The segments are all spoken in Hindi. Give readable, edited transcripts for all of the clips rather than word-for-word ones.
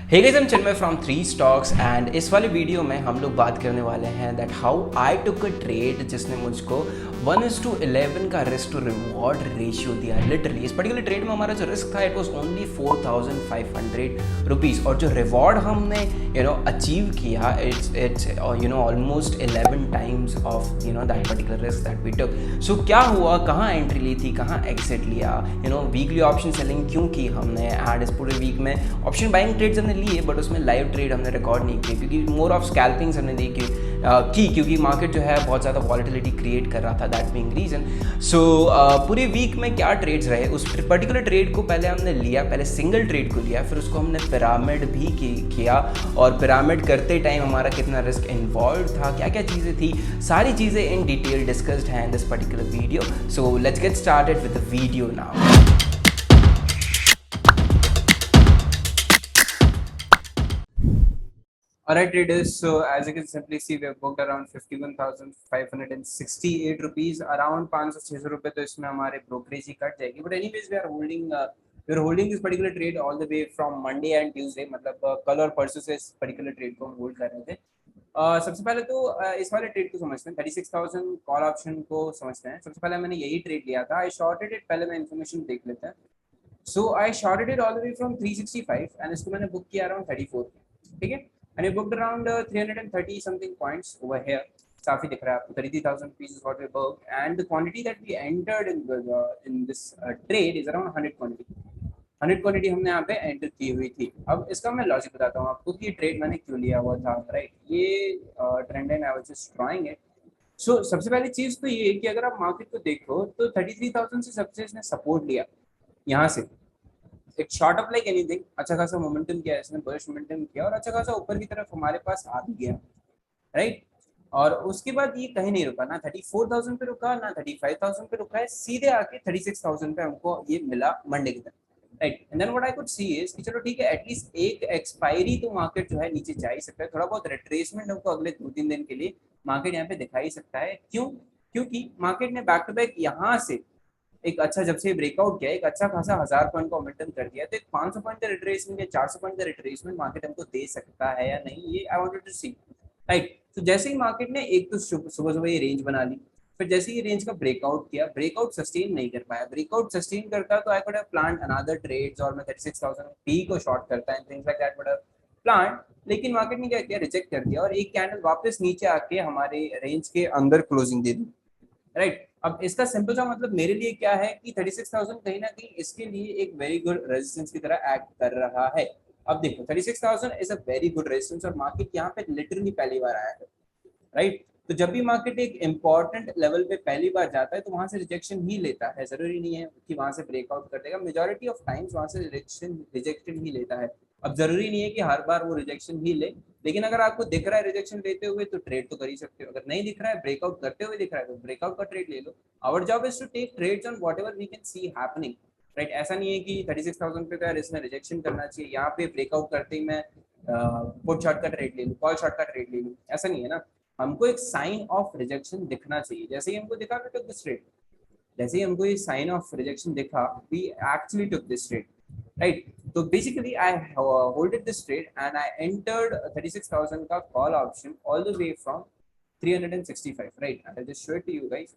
Hey guys, I am Chinmay from three stocks and इस वाले वीडियो में हम लोग बात करने वाले हैं that how I took a trade जिसने मुझको 1:11 का रिस्क टू रिवॉर्ड रेशियो दिया। लिटरली इस पर्टिकुलर ट्रेड में हमारा जो रिस्क था इट वाज ओनली 4,500 रुपीज़ और जो रिवॉर्ड हमने अचीव किया it's almost 11 times of that particular risk that we took. So क्या हुआ, कहाँ एंट्री ली थी, कहाँ एग्जिट लिया, वीकली ऑप्शन सेलिंग क्यों की हमने, एंड इस पूरे वीक में ऑप्शन बाइंग ट्रेड्स हमने लिए बट उसमें लाइव ट्रेड हमने रिकॉर्ड नहीं किए क्योंकि मोर ऑफ स्कैल्पिंग्स हमने देखी क्योंकि मार्केट जो है बहुत ज़्यादा वॉलेटिलिटी क्रिएट कर रहा था, दैट बीइंग रीजन। सो पूरे वीक में क्या ट्रेड्स रहे, उस पर्टिकुलर ट्रेड को पहले हमने लिया, पहले सिंगल ट्रेड को लिया, फिर उसको हमने पिरामिड भी किया और पिरामिड करते टाइम हमारा कितना रिस्क इन्वॉल्व था, क्या क्या चीज़ें थी, सारी चीज़ें इन डिटेल डिस्कस्ड हैं in this particular video. So let's get started with the video now. Alright traders, so as you can simply see we have booked around 51,568 rupees, around 500-600 रुपए तो इसमें हमारे ब्रोकरेज ही कट जाएगी। But anyways we are holding this particular trade all the way from Monday and Tuesday, मतलब कल और परसों से इस particular trade को हम होल्ड कर रहे थे। सबसे पहले तो इस वाले ट्रेड को समझते हैं, 36,000 कॉल ऑप्शन को समझते हैं। सबसे पहले मैंने यही ट्रेड लिया था, आई शॉर्टेड इट, पहले मैं इन्फॉर्मेशन देख लेते हैं। So I shorted it all the way from 365 and इसको मैंने बुक किया अराउंड 34, ठीक है, and you booked around 330 something points over here. काफी दिख रहा है आपको, 33,000 pieces what we booked, and the quantity that we entered in this trade is around 100 quantity. 100 quantity हमने यहाँ पे एंटर की हुई थी। अब इसका मैं लॉजिक बताता हूँ आपको कि ट्रेड मैंने क्यों लिया हुआ था, राइट। ये trend and I was just drawing it. So सबसे पहली चीज तो ये है कि अगर आप मार्केट को देखो तो 33,000 से सबसे इसने सपोर्ट लिया, यहाँ से एक शॉर्ट अप लाइक एनीथिंग, अच्छा खासा मोमेंटम किया इसने, बुलिश मोमेंटम किया और अच्छा खासा ऊपर की तरफ हमारे पास आ भी गया, राइट। और उसके बाद ये कहीं नहीं रुका, ना 34,000 पे रुका ना 35,000 पे रुका है, सीधे आके 36,000 पे हमको ये मिला मंडे की तरफ, right. And then what I could see is कि चलो ठीक है, एटलीस्ट एक एक्सपायरी तो मार्केट जो है नीचे जा ही सकता है, थोड़ा बहुत रिट्रेसमेंट हमको अगले 2-3 दिन के लिए मार्केट यहाँ पे दिखा ही सकता है। क्यों? क्योंकि मार्केट ने बैक टू बैक यहाँ से एक अच्छा, जब से ब्रेकआउट किया, एक अच्छा खासा 1000 पॉइंट का मोमेंटम कर दिया, तो एक 500 पॉइंट का रिट्रेसमेंट या 400 पॉइंट का रिट्रेसमेंट मार्केट हमको दे सकता है या नहीं, ये I wanted to see, right. तो जैसे ही मार्केट ने एक तो सुबह सुबह ये रेंज बना ली, फिर जैसे ही रेंज का ब्रेकआउट किया, ब्रेकआउट सस्टेन नहीं कर पाया, ब्रेकआउट सस्टेन करता तो I could have planned another trades और मैं 36,000 पी को शॉर्ट करता and things like that would have planned. लेकिन मार्केट ने क्या किया, रिजेक्ट कर दिया और एक कैंडल वापस नीचे आके हमारे रेंज के अंदर क्लोजिंग दे दी, राइट। अब इसका सिंपल सा मतलब मेरे लिए क्या है कि 36,000 कहीं ना कहीं इसके लिए एक वेरी गुड रेजिस्टेंस की तरह एक्ट कर रहा है। अब देखो 36,000 is a very good resistance और मार्केट यहाँ पे लिटरली पहली बार आया है, राइट। तो जब भी मार्केट एक इंपॉर्टेंट लेवल पे पहली बार जाता है तो वहां से रिजेक्शन ही लेता है, जरूरी नहीं है कि वहां से ब्रेकआउट कर देगा, मेजोरिटी ऑफ टाइम्स वहां से रिजेक्शन ही लेता है। अब जरूरी नहीं है कि हर बार वो रिजेक्शन ही ले, लेकिन अगर आपको दिख रहा है रिजेक्शन लेते हुए तो ट्रेड तो कर ही सकते हो, अगर नहीं दिख रहा है, ब्रेकआउट करते हुए दिख रहा है तो ब्रेकआउट का ट्रेड ले लो। Our job is to take trades on whatever we can see happening, right. ऐसा नहीं है कि 36,000 पे का इसमें रिजेक्शन करना चाहिए, यहाँ पे ब्रेकआउट करते ही मैं पुट शॉर्ट का ट्रेड ले लूँ, कॉल शॉर्ट का ट्रेड ले लूँ, ऐसा नहीं है ना। हमको एक साइन ऑफ रिजेक्शन दिखना चाहिए, जैसे ही हमको दिखा वी टुक दिस ट्रेड, जैसे ही हमको ये साइन ऑफ रिजेक्शन दिखा we actually took this trade, right. तो basically I holded this trade and I entered 36,000 का call option all the way from 365, right. I just show it to you guys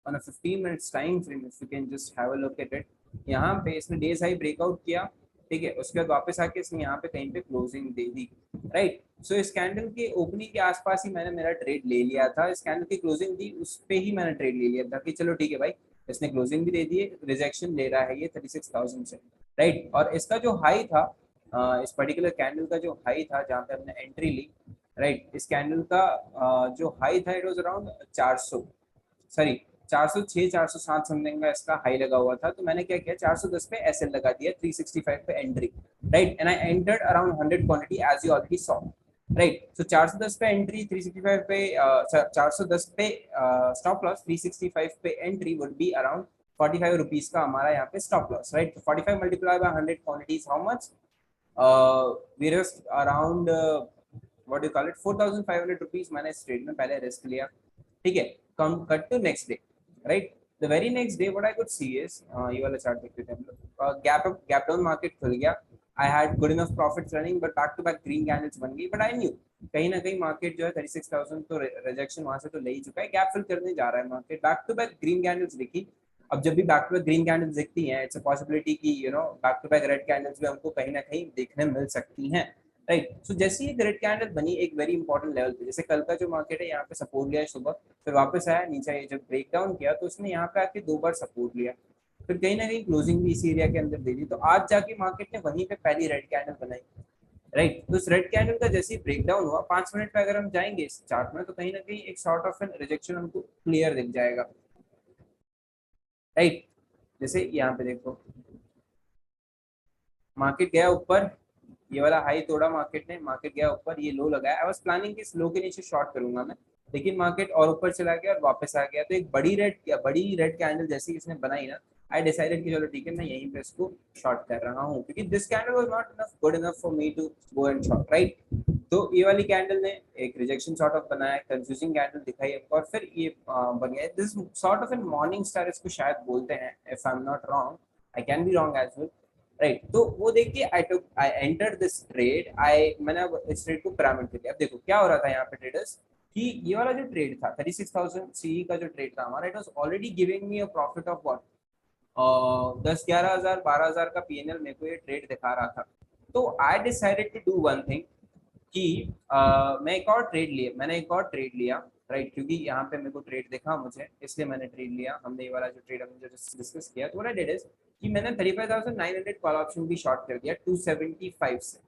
on a 15 minutes time frame, if you can just have a look at it। यहाँ पे इसने डेज हाई ब्रेकआउट किया, ठीक है, उसके बाद वापस आके इसने यहाँ पे कहीं पे क्लोजिंग दे दी, राइट। सो इस कैंडल के ओपनिंग के आसपास ही मैंने मेरा ट्रेड ले लिया था, इस कैंडल की क्लोजिंग दी उस पे ही मैंने ट्रेड ले लिया था कि चलो ठीक है भाई, इसने क्लोजिंग भी दे दी, रिजेक्शन ले रहा है ये 36,000 से, राइट। और इसका जो हाई था, इस पर्टिकुलर कैंडल का जो हाई था जहाँ पे हमने एंट्री ली, राइट, इस कैंडल का जो हाई था it was around 400, sorry 406 407 something का इसका हाई लगा हुआ था। तो मैंने क्या किया, 410 पे एसएल लगा दिया, 365 पे entry, right. And I entered around 100 quantity as you already saw, right. So 410 पे एंट्री, 365 पे 410 पे स्टॉप लॉस, 365 पे entry would be around 45 rupees का हमारा यहाँ पे stop loss, right. 45 multiply by 100 quantities, how much, we risk around what do call it 4,500 rupees मैंने इस ट्रेड में पहले रिस्क लिया, ठीक है। Come cut to next day, right. The very next day what I could see is, ये वाला चार्ट देखते थे हम लोग, गैप डाउन मार्केट खुल गया, I had good enough profits running, but back to back green candles बन गई। बट आई न्यू कहीं ना कहीं मार्केट जो है 36,000 तो रिजेक्शन वहां से तो ले ही चुका है, गैप फिल करने जा रहा है market. Back to back green candles दिखी। अब जब भी back to back green candles दिखती हैं, इट्स अ पॉसिबिलिटी कि back to back red candles भी हमको कहीं ना कहीं देखने मिल सकती हैं, राइट। सो जैसे ही रेड कैंडल बनी एक वेरी इंपॉर्टेंट लेवल पे, जैसे कल का जो मार्केट है यहाँ पे सपोर्ट लिया है सुबह, फिर वापस आया नीचे, जब ब्रेक डाउन किया तो उसने यहाँ पे आके 2 बार सपोर्ट लिया, फिर कहीं ना कहीं क्लोजिंग भी इसी एरिया के अंदर दे दी। तो आज जाके मार्केट ने वहीं पे पहली रेड कैंडल बनाई, राइट। तो इस रेड कैंडल का जैसे ही ब्रेक डाउन हुआ 5 मिनट पे अगर हम जाएंगे इस चार्ट में, तो कहीं ना कहीं एक सॉर्ट ऑफ एन रिजेक्शन हमको क्लियर दिख जाएगा, राइट। जैसे यहाँ पे देखो मार्केट गया ऊपर, ये वाला हाई तोड़ा मार्केट ने, मार्केट गया ऊपर, ये लो लगाया। आई वाज प्लानिंग कि इस लो के नीचे शॉर्ट करूंगा मैं, लेकिन मार्केट और ऊपर चला गया और वापस आ गया। तो एक बड़ी रेड कैंडल जैसी इसने बनाई ना, आई डिसाइडेड कि चलो ठीक है, मैं यहीं पे इसको शॉर्ट कर रहा हूँ, क्योंकि this candle was not enough good enough for me to go and short, right. तो ये वाली कैंडल ने एक रिजेक्शन सॉर्ट ऑफ बनाया, कंफ्यूजिंग कैंडल दिखाई हमको, और फिर ये बन गया this sort of an morning star, इसको शायद बोलते हैं, if I am not wrong, I can be wrong as well, right. तो वो देखिए आई एंटर दिस ट्रेड, मैंने अब इस ट्रेड को पिरामिड कर दिया। अब देखो क्या हो रहा था यहाँ पे ट्रेडर्स, कि ये वाला जो ट्रेड था 36,000 सीई का जो ट्रेड था हमारा, it was already giving me a profit of what 10-11 हज़ार 12 हज़ार का पीएनएल मेरे को ये ट्रेड दिखा रहा था। तो I decided to do one thing कि मैंने एक और ट्रेड लिया, राइट, क्योंकि यहाँ पे मेरे को ट्रेड दिखा मुझे, इसलिए मैंने ट्रेड लिया। हमने ये वाला जो ट्रेड हमने जो डिस्कस किया, तो व्हाट आई डिड इज कि मैंने 35,900 कॉल ऑप्शन भी शॉर्ट कर दिया 275 से,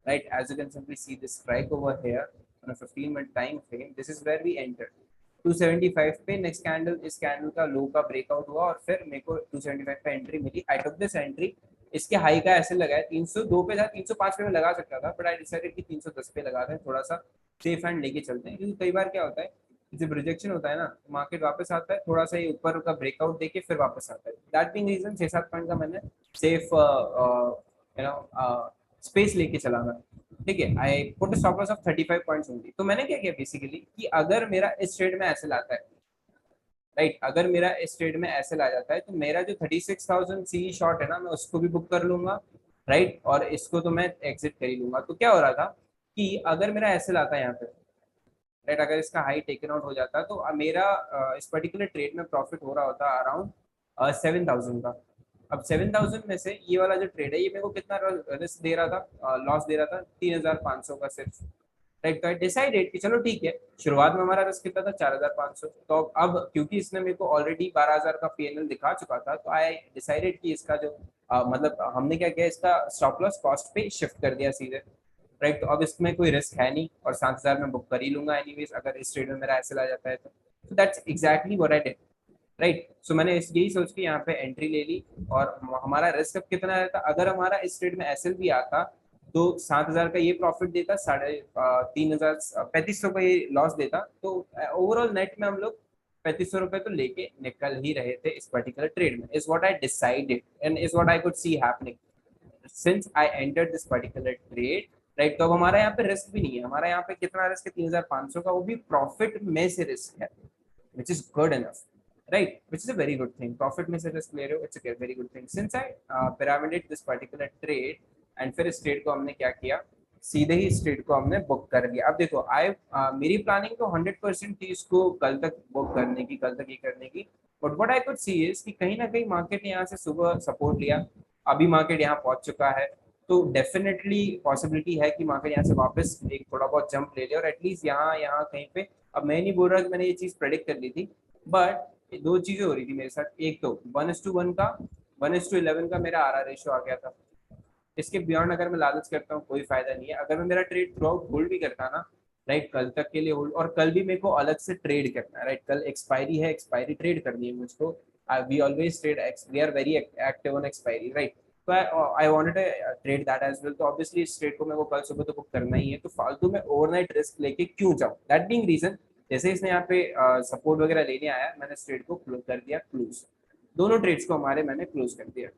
right? As you can simply see this strike over here on a 15-minute time frame, this is where we entered 275 पे। नेक्स्ट कैंडल, इस कैंडल का लो का ब्रेकआउट हुआ और फिर मेरे को 275 पे एंट्री मिली। आई टुक दिस एंट्री, इसके हाई का ऐसे लगाया 302 पे था, 305 पे मैं लगा सकता था, बट आई डिसाइडेड कि 310 पे लगा दें, थोड़ा सा सेफ हैंड लेके चलते हैं। क्योंकि कई बार क्या होता है, जब रिजेक्शन होता है ना, मार्केट वापस आता है, थोड़ा सा ये ऊपर का ब्रेकआउट देके फिर वापस आता है। दैट बीइंग रीजन 6-7 पॉइंट का मैंने सेफ स्पेस लेके चला था, ठीक है। I put a stop loss of 35 points only. तो मैंने क्या किया बेसिकली कि अगर मेरा इस ट्रेड में ऐसे लाता है, राइट, अगर मेरा इस ट्रेड में ऐसे ला जाता है, तो मेरा जो 36,000 सी शॉर्ट है ना, मैं उसको भी बुक कर लूंगा, राइट, और इसको तो मैं एग्जिट कर ही लूंगा। तो क्या हो रहा था कि अगर मेरा ऐसे लाता है यहाँ पे, राइट, अगर इसका हाई टेकन आउट हो जाता है, तो मेरा इस पर्टिकुलर ट्रेड में प्रॉफिट हो रहा होता अराउंड 7,000 का। अब 7,000 में से ये वाला जो ट्रेड है, ये मेरे को कितना रिस्क दे रहा था, लॉस दे रहा था 3,500 का सिर्फ, राइट। तो आई डिसाइडेड कि चलो ठीक है, शुरुआत में हमारा रिस्क कितना था 4,500, तो अब क्योंकि इसने मेरे को ऑलरेडी 12,000 का पीएनएल दिखा चुका था, तो आई डिसाइडेड कि इसका जो मतलब हमने क्या किया, इसका स्टॉप लॉस कॉस्ट पे शिफ्ट कर दिया सीधे, राइट। तो अब इसमें कोई रिस्क है नहीं, और 7,000 में बुक कर ही लूंगा एनीवेज, अगर इस ट्रेड में मेरा ऐसे ला जाता है तो that's exactly what I did, right. So मैंने यही सोच के यहाँ पे एंट्री ले ली। और हमारा रिस्क अब कितना रहता, अगर हमारा इस ट्रेड में एसएल भी आता, तो 7,000 का ये प्रॉफिट देता, 3,500 3500 का ये लॉस देता, तो ओवरऑल नेट में हम लोग 3500 रुपए तो लेके निकल ही रहे थे इस पर्टिकुलर ट्रेड में, is what I decided and is what I could C happening since I entered this particular trade, right. तो अब हमारा यहाँ पे रिस्क भी नहीं है, हमारा यहाँ पे कितना रिस्क है 3,500 का, वो भी प्रॉफिट में से रिस्क है, which is good enough, right, which is a very good thing। profit में से risk ले रहे हो, it's a very good thing। since I pyramided this particular trade, and फिर इस ट्रेड को हमने क्या किया, सीधे ही इस ट्रेड को हमने बुक कर लिया। अब देखो मेरी प्लानिंग तो 100% थी इसको कल तक बुक करने की, कल तक ये करने की, but what I could see is कि कहीं ना कहीं मार्केट ने यहाँ से सुबह सपोर्ट लिया, अभी मार्केट यहाँ पहुंच चुका है, तो डेफिनेटली पॉसिबिलिटी है कि मार्केट यहाँ से वापस एक थोड़ा बहुत जंप ले ले, और एटलीस्ट यहाँ यहाँ कहीं पे, अब मैं नहीं बोल रहा कि मैंने ये चीज प्रेडिक्ट कर ली थी, बट दो चीजें हो रही थी मेरे साथ। एक तो 1:1 का, 1:11 का मेरा आर रेशियो आ गया था। इसके बियॉन्ड अगर मैं लालच करता हूँ कोई फायदा नहीं है। अगर मैं मेरा ट्रेड थ्रू आउट होल्ड भी करता ना, राइट, कल तक के लिए होल्ड, और कल भी मेरे को अलग से ट्रेड करना है, राइट, कल एक्सपायरी है, एक्सपायरी ट्रेड करनी है मुझको। We always trade, we are very active on expiry, right. तो I wanted to trade that as well. तो ऑब्वियसली इस ट्रेड को मेरे को कल सुबह तो बुक करना ही है, तो फालतू में ओवरनाइट रिस्क लेके क्यों जाऊं, दैट बीइंग रीजन, जैसे इसने यहाँ पे सपोर्ट वगैरह लेने आया, मैंने इस ट्रेड को कर दिया क्लोज, दोनों ट्रेड्स को हमारे मैंने क्लोज कर दिया,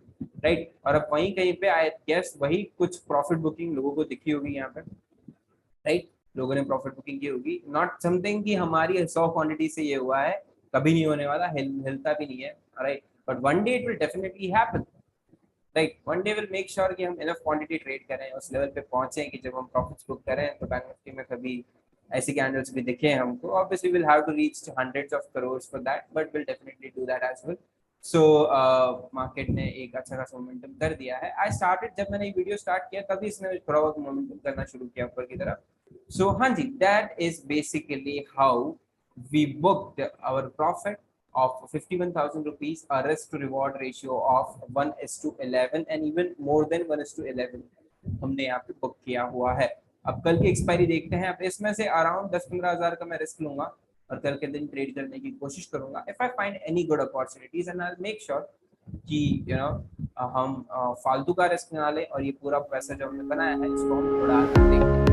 राइट। और अब वहीं कहीं पे आई गेस वही कुछ प्रॉफिट बुकिंग लोगों को दिखी होगी यहाँ पे, राइट, लोगों ने प्रॉफिट बुकिंग की होगी, नॉट समथिंग कि हमारी 100 क्वांटिटी से ये हुआ है, कभी नहीं होने वाला, हिलता भी नहीं है, right, but one day it will definitely happen, right, one day will make sure कि हम इनफ क्वांटिटी ट्रेड करें, उस लेवल पे पहुंचे कि जब हम प्रॉफिट्स बुक करें तो बैंक निफ्टी में कभी ऐसी कैंडल्स भी दिखे हमको. Obviously will have to reach to hundreds of crores for that, but will definitely do that as well. So market ने एक अच्छा खासा मोमेंटम कर दिया है. आई स्टार्टेड, जब मैंने वीडियो स्टार्ट किया तभी इसने थोड़ा बहुत मोमेंटम करना शुरू किया ऊपर की तरफ. सो हाँ जी, that is basically how we booked our profit of 51,000 rupees, a risk to reward ratio of 1:11 and even more than 1:11 हमने यहाँ पे बुक किया हुआ है. अब कल की एक्सपायरी देखते हैं. अब इसमें से अराउंड 10-15 हजार का मैं रिस्क लूंगा और कल के दिन ट्रेड करने की कोशिश करूंगा. If I find any good opportunities and I will make sure कि हम फालतू का रिस्क ना लें और ये पूरा पैसा जो हमने बनाया है इसको हम उड़ा दें.